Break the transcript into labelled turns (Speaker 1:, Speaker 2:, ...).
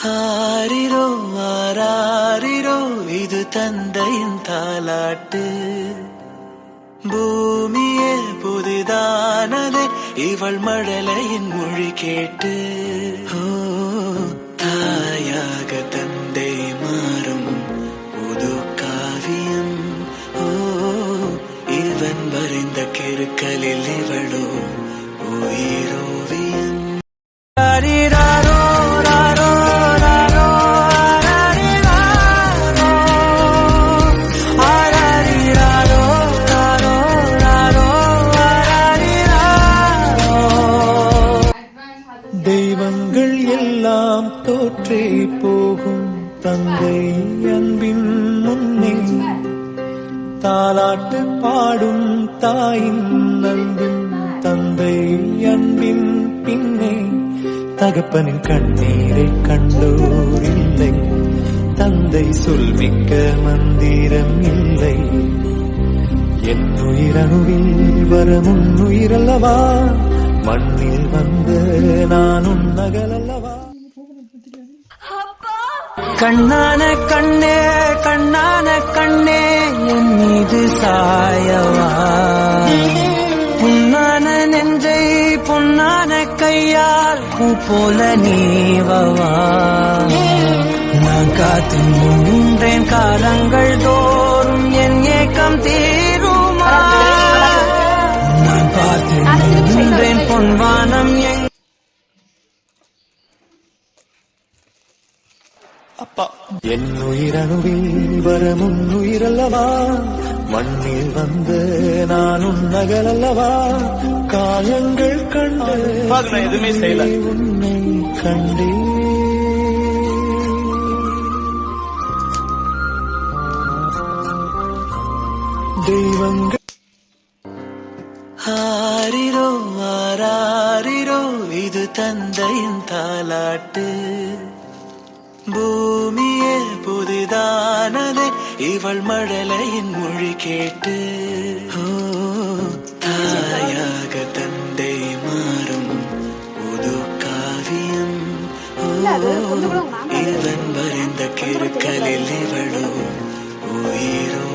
Speaker 1: ஆரிரோ ஆராரிரோ இது தந்தையின் தாலாட்டு. பூமியே புதிதானதே இவள் மழலையின் மொழி கேட்டு. தாயாக தந்தை மாறும் புது காவியம். இவன் வரைந்த கிருக்கலில் இவளோ உயிரோவியம்.
Speaker 2: தெய்வங்கள் எல்லாம் தோற்றே போகும் தந்தை அன்பின் முன்னே. தாலாட்டு பாடும் தாயின் அன்பின் தந்தை அன்பின் பின்னே. தகப்பனின் கண்ணீரை கண்டோர் இல்லை, தந்தை சொல்மிக்க மந்திரம் இல்லை. என் உயிரணுவில் வரும் உயிரல்லவா, மண்ணில் வந்து நானும் நகலல்லவா. கண்ணான கண்ணே கண்ணான கண்ணே என் மீது சாயவா. புண்ணான நெஞ்சை பொன்னான கையால் பூ போல நீவவா. நான் காத்து நின்றேன் காலங்கள் தோறும் என் ஏக்கம் தீருமா. நான் பார்த்து நின்றேன் பொன்வானம் எங் அப்பா. என் உயிரணுவில் வரும் உயிரல்லவா, மண்ணில் வந்து நானும் நகலல்லவா. காயங்கள் கண்டு
Speaker 3: எதுவுமே செய்யல,
Speaker 2: உன்னை கண்டே. தெய்வங்கள்
Speaker 1: ஆரிரோ ஆராரிரோ இது தந்தையின் தாலாட்டு. பூமியே புதிதானதே இவள் மழலையின் மொழி கேட்டு. தாயாக தந்தை மாறும் புது காவியம். இவன் வரைந்த கிருக்கலில் இவளோ உயிரோ